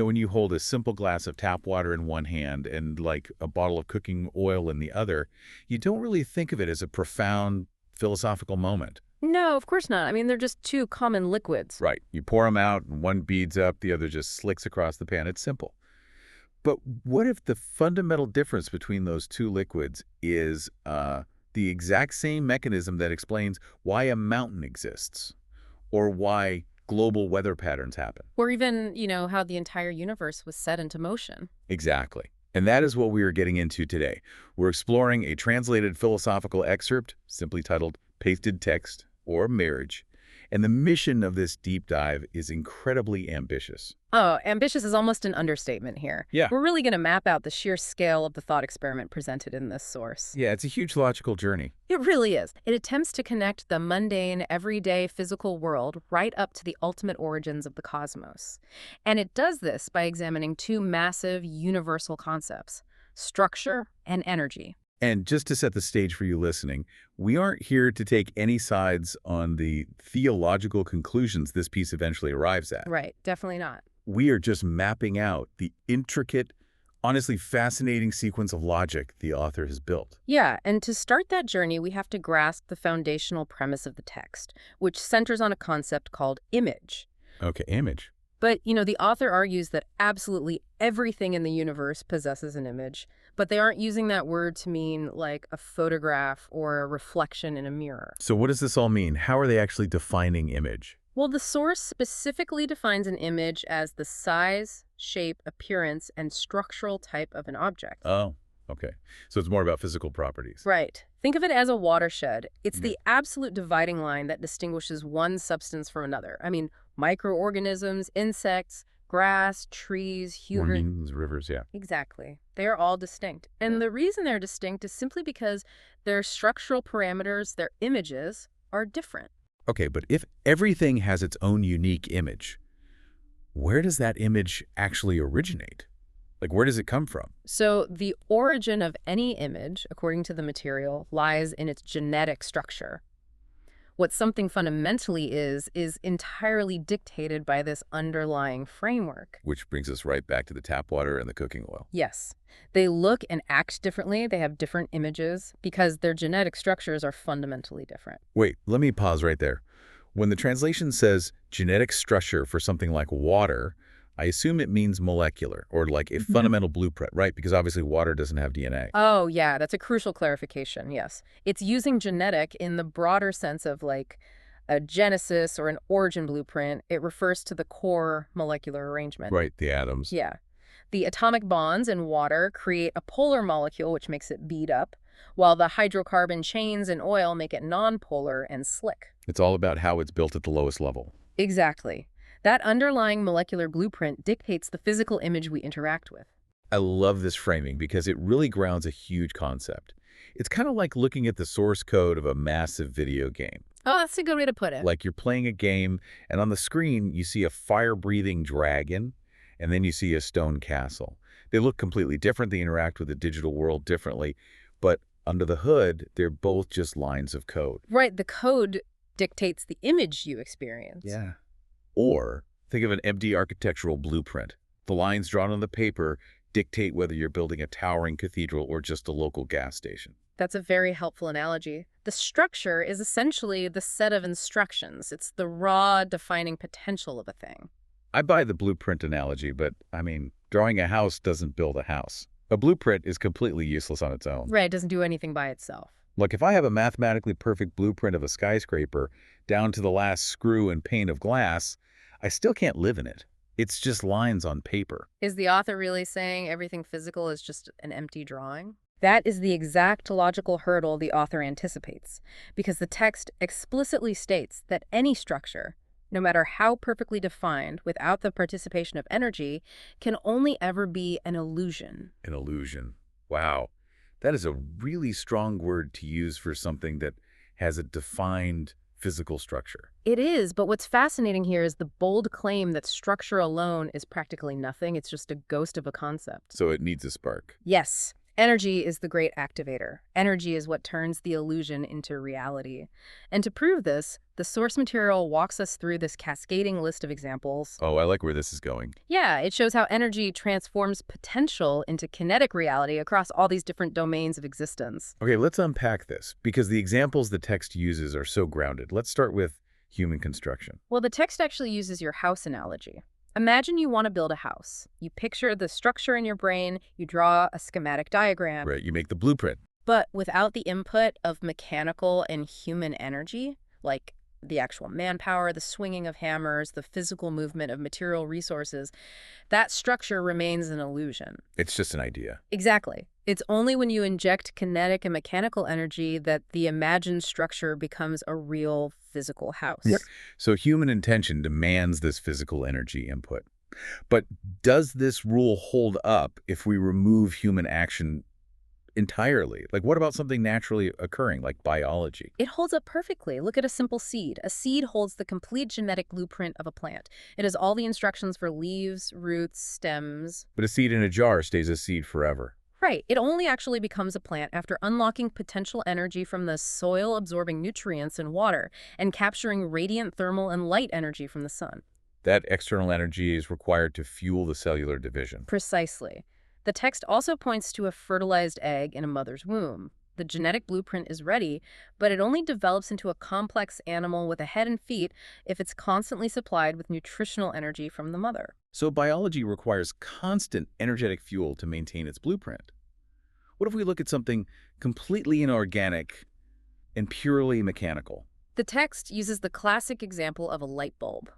When you hold a simple glass of tap water in one hand and like a bottle of cooking oil in the other, you don't really think of it as a profound philosophical moment. No, of course not. I mean, they're just two common liquids. Right. You pour them out, and one beads up, the other just slicks across the pan. It's simple. But what if the fundamental difference between those two liquids is the exact same mechanism that explains why a mountain exists or why global weather patterns happen? Or even, how the entire universe was set into motion. Exactly. And that is what we are getting into today. We're exploring a translated philosophical excerpt, simply titled Pasted Text or Marriage. And the mission of this deep dive is incredibly ambitious. Oh, ambitious is almost an understatement here. Yeah. We're really going to map out the sheer scale of the thought experiment presented in this source. Yeah, it's a huge logical journey. It really is. It attempts to connect the mundane, everyday physical world right up to the ultimate origins of the cosmos. And it does this by examining two massive universal concepts: structure and energy. And just to set the stage for you listening, we aren't here to take any sides on the theological conclusions this piece eventually arrives at. Right, definitely not. We are just mapping out the intricate, honestly fascinating sequence of logic the author has built. Yeah, and to start that journey, we have to grasp the foundational premise of the text, which centers on a concept called image. Okay, image. But, the author argues that absolutely everything in the universe possesses an image, but they aren't using that word to mean like a photograph or a reflection in a mirror. So what does this all mean? How are they actually defining image? Well, the source specifically defines an image as the size, shape, appearance, and structural type of an object. Oh, okay. So it's more about physical properties. Right. Think of it as a watershed. It's the absolute dividing line that distinguishes one substance from another. I mean, microorganisms, insects, grass, trees, Mornings, rivers, yeah. Exactly. They are all distinct. And the reason they're distinct is simply because their structural parameters, their images, are different. Okay, but if everything has its own unique image, where does that image actually originate? Like, where does it come from? So the origin of any image, according to the material, lies in its genetic structure. What something fundamentally is entirely dictated by this underlying framework. Which brings us right back to the tap water and the cooking oil. Yes. They look and act differently. They have different images because their genetic structures are fundamentally different. Wait, let me pause right there. When the translation says genetic structure for something like water, I assume it means molecular or like a fundamental blueprint, right? Because obviously water doesn't have DNA. Oh, yeah, that's a crucial clarification, yes. It's using genetic in the broader sense of like a genesis or an origin blueprint. It refers to the core molecular arrangement. Right, the atoms. Yeah. The atomic bonds in water create a polar molecule, which makes it bead up, while the hydrocarbon chains in oil make it nonpolar and slick. It's all about how it's built at the lowest level. Exactly. That underlying molecular blueprint dictates the physical image we interact with. I love this framing because it really grounds a huge concept. It's kind of like looking at the source code of a massive video game. Oh, that's a good way to put it. Like you're playing a game, and on the screen, you see a fire-breathing dragon, and then you see a stone castle. They look completely different. They interact with the digital world differently, but under the hood, they're both just lines of code. Right, the code dictates the image you experience. Yeah. Or think of an empty architectural blueprint. The lines drawn on the paper dictate whether you're building a towering cathedral or just a local gas station. That's a very helpful analogy. The structure is essentially the set of instructions. It's the raw, defining potential of a thing. I buy the blueprint analogy, but I mean, drawing a house doesn't build a house. A blueprint is completely useless on its own. Right, it doesn't do anything by itself. Like if I have a mathematically perfect blueprint of a skyscraper down to the last screw and pane of glass, I still can't live in it. It's just lines on paper. Is the author really saying everything physical is just an empty drawing? That is the exact logical hurdle the author anticipates, because the text explicitly states that any structure, no matter how perfectly defined without the participation of energy, can only ever be an illusion. An illusion. Wow. That is a really strong word to use for something that has a defined physical structure. It is, but what's fascinating here is the bold claim that structure alone is practically nothing. It's just a ghost of a concept. So it needs a spark. Yes, Energy is the great activator. Energy is what turns the illusion into reality. And to prove this, the source material walks us through this cascading list of examples. Oh, I like where this is going. Yeah, it shows how energy transforms potential into kinetic reality across all these different domains of existence. Okay, let's unpack this, because the examples the text uses are so grounded. Let's start with human construction. Well, the text actually uses your house analogy. Imagine you want to build a house. You picture the structure in your brain, you draw a schematic diagram, Right, you make the blueprint. but without the input of mechanical and human energy, like the actual manpower, the swinging of hammers, the physical movement of material resources, that structure remains an illusion. It's just an idea. Exactly. It's only when you inject kinetic and mechanical energy that the imagined structure becomes a real physical house. Yep. So human intention demands this physical energy input. But does this rule hold up if we remove human action entirely? Like, what about something naturally occurring, like biology? It holds up perfectly. Look at a simple seed. A seed holds the complete genetic blueprint of a plant. It has all the instructions for leaves, roots, stems. But a seed in a jar stays a seed forever. Right. It only actually becomes a plant after unlocking potential energy from the soil, absorbing nutrients and water, and capturing radiant thermal and light energy from the sun. That external energy is required to fuel the cellular division. Precisely. The text also points to a fertilized egg in a mother's womb. The genetic blueprint is ready, but it only develops into a complex animal with a head and feet if it's constantly supplied with nutritional energy from the mother. So biology requires constant energetic fuel to maintain its blueprint. What if we look at something completely inorganic and purely mechanical? The text uses the classic example of a light bulb.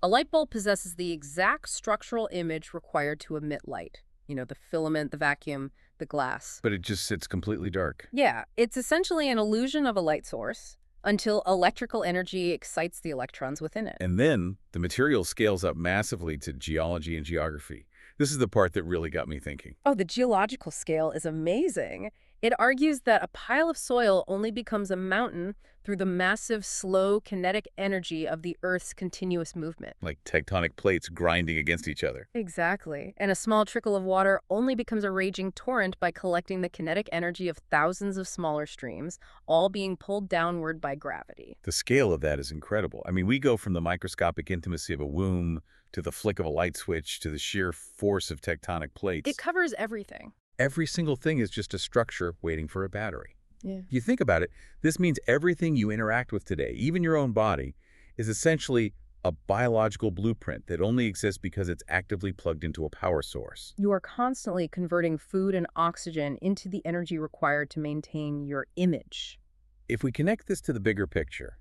A light bulb possesses the exact structural image required to emit light. You know, the filament, the vacuum, the glass. But it just sits completely dark. Yeah, it's essentially an illusion of a light source until electrical energy excites the electrons within it. And then the material scales up massively to geology and geography. This is the part that really got me thinking. Oh, the geological scale is amazing. It argues that a pile of soil only becomes a mountain through the massive, slow kinetic energy of the Earth's continuous movement. Like tectonic plates grinding against each other. Exactly. And a small trickle of water only becomes a raging torrent by collecting the kinetic energy of thousands of smaller streams, all being pulled downward by gravity. The scale of that is incredible. I mean, we go from the microscopic intimacy of a womb to the flick of a light switch to the sheer force of tectonic plates. It covers everything. Every single thing is just a structure waiting for a battery. Yeah. If you think about it, this means everything you interact with today, even your own body, is essentially a biological blueprint that only exists because it's actively plugged into a power source. You are constantly converting food and oxygen into the energy required to maintain your image. If we connect this to the bigger picture,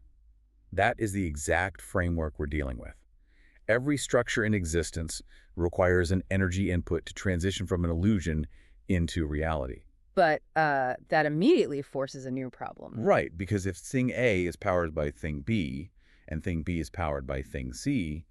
that is the exact framework we're dealing with. Every structure in existence requires an energy input to transition from an illusion into reality. But that immediately forces a new problem. Right, because if thing A is powered by thing B, and thing B is powered by thing C,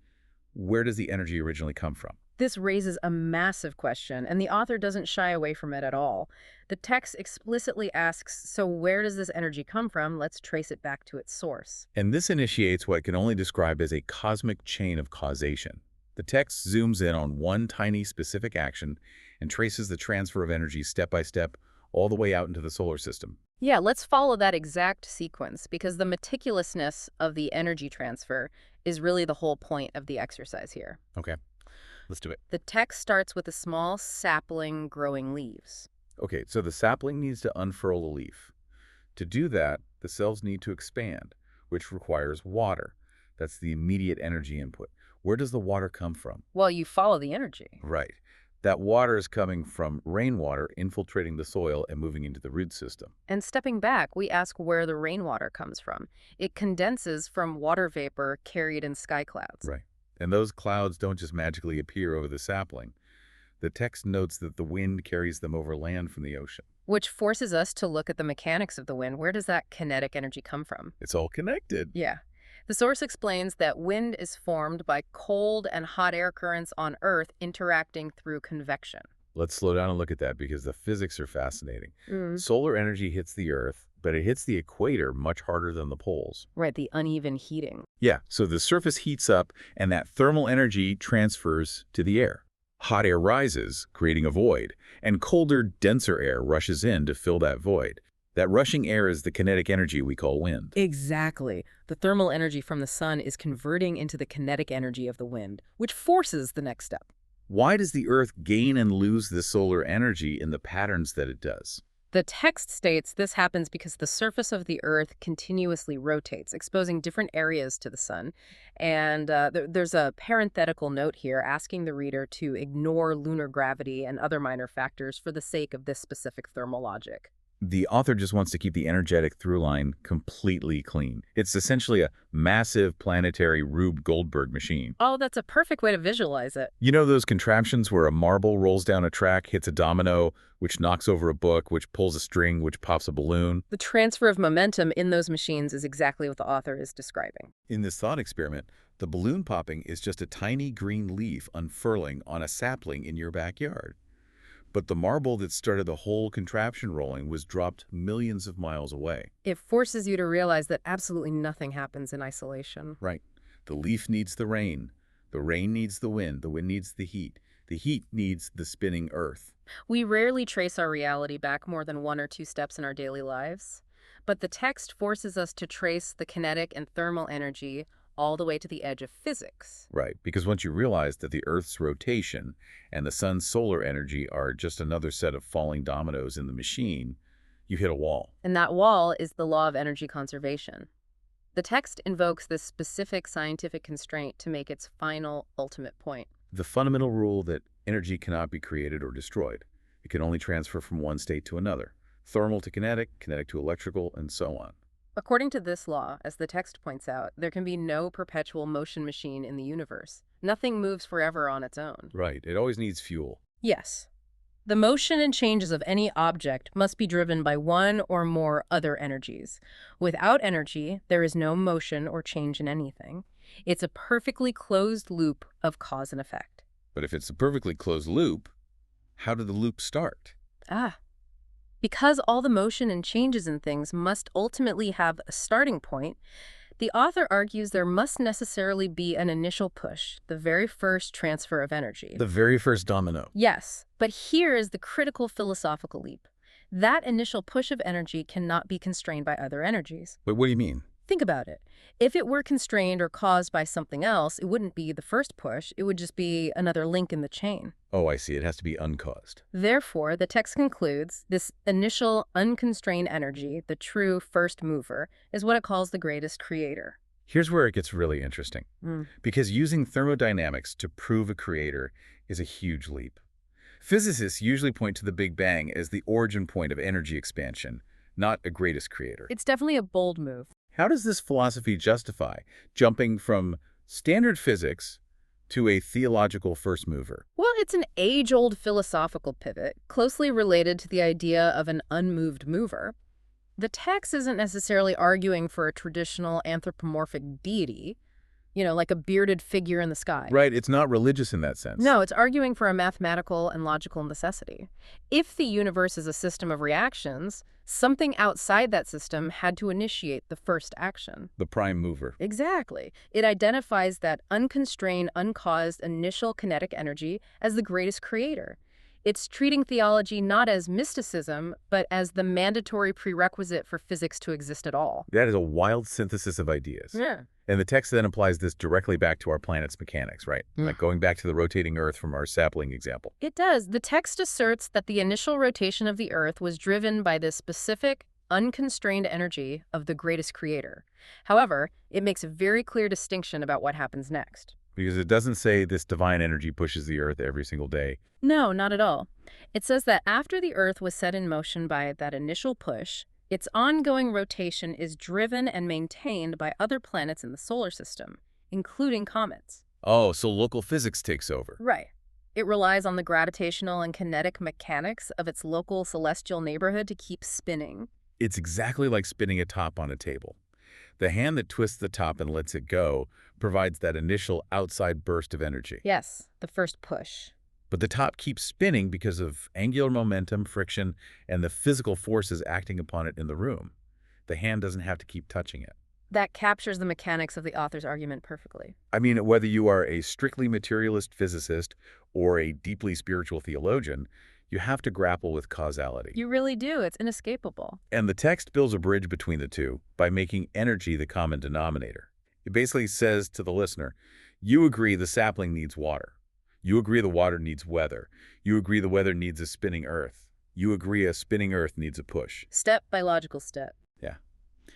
where does the energy originally come from? This raises a massive question, and the author doesn't shy away from it at all. The text explicitly asks, so where does this energy come from? Let's trace it back to its source. And this initiates what can only describe as a cosmic chain of causation. The text zooms in on one tiny specific action and traces the transfer of energy step by step all the way out into the solar system. Yeah, let's follow that exact sequence, because the meticulousness of the energy transfer is really the whole point of the exercise here. Okay, let's do it. The text starts with a small sapling growing leaves. Okay, so the sapling needs to unfurl a leaf. To do that, the cells need to expand, which requires water. That's the immediate energy input. Where does the water come from? Well, you follow the energy. Right. That water is coming from rainwater infiltrating the soil and moving into the root system. And stepping back, we ask where the rainwater comes from. It condenses from water vapor carried in sky clouds. Right. And those clouds don't just magically appear over the sapling. The text notes that the wind carries them over land from the ocean. Which forces us to look at the mechanics of the wind. Where does that kinetic energy come from? It's all connected. Yeah. The source explains that wind is formed by cold and hot air currents on Earth interacting through convection. Let's slow down and look at that because the physics are fascinating. Mm. Solar energy hits the Earth, but it hits the equator much harder than the poles. Right, the uneven heating. Yeah, so the surface heats up and that thermal energy transfers to the air. Hot air rises, creating a void, and colder, denser air rushes in to fill that void. That rushing air is the kinetic energy we call wind. Exactly. The thermal energy from the sun is converting into the kinetic energy of the wind, which forces the next step. Why does the Earth gain and lose this solar energy in the patterns that it does? The text states this happens because the surface of the Earth continuously rotates, exposing different areas to the sun. And there's a parenthetical note here asking the reader to ignore lunar gravity and other minor factors for the sake of this specific thermal logic. The author just wants to keep the energetic through line completely clean. It's essentially a massive planetary Rube Goldberg machine. Oh, that's a perfect way to visualize it. You know those contraptions where a marble rolls down a track, hits a domino, which knocks over a book, which pulls a string, which pops a balloon? The transfer of momentum in those machines is exactly what the author is describing. In this thought experiment, the balloon popping is just a tiny green leaf unfurling on a sapling in your backyard. But the marble that started the whole contraption rolling was dropped millions of miles away. It forces you to realize that absolutely nothing happens in isolation. Right. The leaf needs the rain needs the wind needs the heat needs the spinning earth. We rarely trace our reality back more than 1 or 2 steps in our daily lives, but the text forces us to trace the kinetic and thermal energy all the way to the edge of physics. Right, because once you realize that the Earth's rotation and the sun's solar energy are just another set of falling dominoes in the machine, you hit a wall. And that wall is the law of energy conservation. The text invokes this specific scientific constraint to make its final, ultimate point. The fundamental rule that energy cannot be created or destroyed. It can only transfer from one state to another. Thermal to kinetic, kinetic to electrical, and so on. According to this law, as the text points out, there can be no perpetual motion machine in the universe. Nothing moves forever on its own. Right, it always needs fuel. Yes. The motion and changes of any object must be driven by one or more other energies. Without energy, there is no motion or change in anything. It's a perfectly closed loop of cause and effect. But if it's a perfectly closed loop, how did the loop start? Because all the motion and changes in things must ultimately have a starting point, the author argues there must necessarily be an initial push, the very first transfer of energy. The very first domino. Yes, but here is the critical philosophical leap. That initial push of energy cannot be constrained by other energies. But what do you mean? Think about it. If it were constrained or caused by something else, it wouldn't be the first push. It would just be another link in the chain. Oh, I see. It has to be uncaused. Therefore, the text concludes, this initial unconstrained energy, the true first mover, is what it calls the greatest creator. Here's where it gets really interesting. Because using thermodynamics to prove a creator is a huge leap. Physicists usually point to the Big Bang as the origin point of energy expansion, not a greatest creator. It's definitely a bold move. How does this philosophy justify jumping from standard physics to a theological first mover? Well, it's an age-old philosophical pivot, closely related to the idea of an unmoved mover. The text isn't necessarily arguing for a traditional anthropomorphic deity, like a bearded figure in the sky. Right, it's not religious in that sense. No, it's arguing for a mathematical and logical necessity. If the universe is a system of reactions, something outside that system had to initiate the first action. The prime mover. Exactly. It identifies that unconstrained, uncaused initial kinetic energy as the greatest creator. It's treating theology not as mysticism, but as the mandatory prerequisite for physics to exist at all. That is a wild synthesis of ideas. Yeah. And the text then applies this directly back to our planet's mechanics, right? Like going back to the rotating Earth from our sapling example. It does. The text asserts that the initial rotation of the Earth was driven by this specific, unconstrained energy of the greatest creator. However, it makes a very clear distinction about what happens next. Because it doesn't say this divine energy pushes the Earth every single day. No, not at all. It says that after the Earth was set in motion by that initial push, its ongoing rotation is driven and maintained by other planets in the solar system, including comets. Oh, so local physics takes over. Right. It relies on the gravitational and kinetic mechanics of its local celestial neighborhood to keep spinning. It's exactly like spinning a top on a table. The hand that twists the top and lets it go provides that initial outside burst of energy. Yes, the first push. But the top keeps spinning because of angular momentum, friction, and the physical forces acting upon it in the room. The hand doesn't have to keep touching it. That captures the mechanics of the author's argument perfectly. I mean, whether you are a strictly materialist physicist or a deeply spiritual theologian, you have to grapple with causality. You really do. It's inescapable. And the text builds a bridge between the two by making energy the common denominator. It basically says to the listener, you agree the sapling needs water. You agree the water needs weather. You agree the weather needs a spinning earth. You agree a spinning earth needs a push. Step by logical step. Yeah.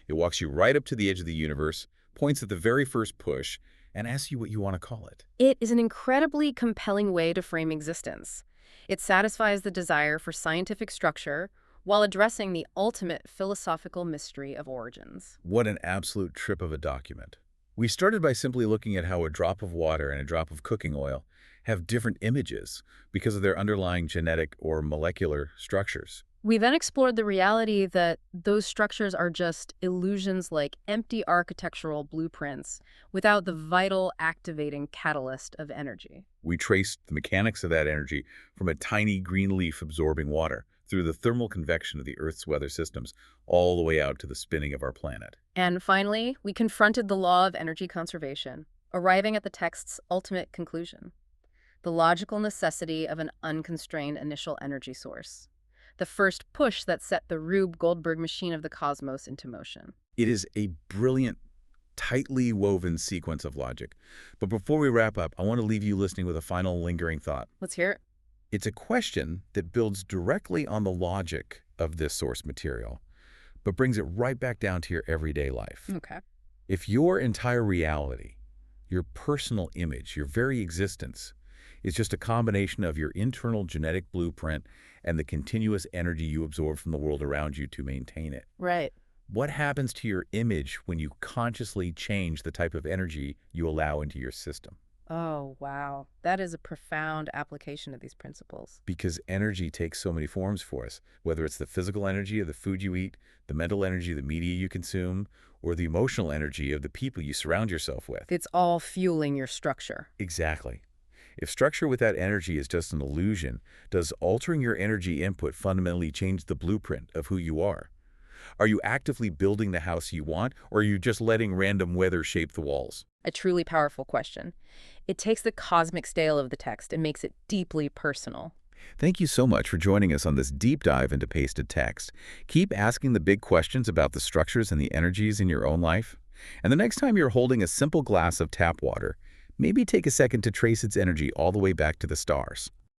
It walks you right up to the edge of the universe, points at the very first push, and asks you what you want to call it. It is an incredibly compelling way to frame existence. It satisfies the desire for scientific structure while addressing the ultimate philosophical mystery of origins. What an absolute trip of a document. We started by simply looking at how a drop of water and a drop of cooking oil have different images because of their underlying genetic or molecular structures. We then explored the reality that those structures are just illusions like empty architectural blueprints without the vital activating catalyst of energy. We traced the mechanics of that energy from a tiny green leaf absorbing water through the thermal convection of the Earth's weather systems all the way out to the spinning of our planet. And finally, we confronted the law of energy conservation, arriving at the text's ultimate conclusion: the logical necessity of an unconstrained initial energy source. The first push that set the Rube Goldberg machine of the cosmos into motion. It is a brilliant, tightly woven sequence of logic. But before we wrap up, I want to leave you listening with a final lingering thought. Let's hear it. It's a question that builds directly on the logic of this source material, but brings it right back down to your everyday life. Okay. If your entire reality, your personal image, your very existence, is just a combination of your internal genetic blueprint and the continuous energy you absorb from the world around you to maintain it, Right. what happens to your image when you consciously change the type of energy you allow into your system? Oh, wow. That is a profound application of these principles. Because energy takes so many forms for us, whether it's the physical energy of the food you eat, the mental energy of the media you consume, or the emotional energy of the people you surround yourself with. It's all fueling your structure. Exactly. If structure without energy is just an illusion, does altering your energy input fundamentally change the blueprint of who you are? Are you actively building the house you want, or are you just letting random weather shape the walls? A truly powerful question. It takes the cosmic scale of the text and makes it deeply personal. Thank you so much for joining us on this deep dive into pasted text. Keep asking the big questions about the structures and the energies in your own life. And the next time you're holding a simple glass of tap water, maybe take a second to trace its energy all the way back to the stars.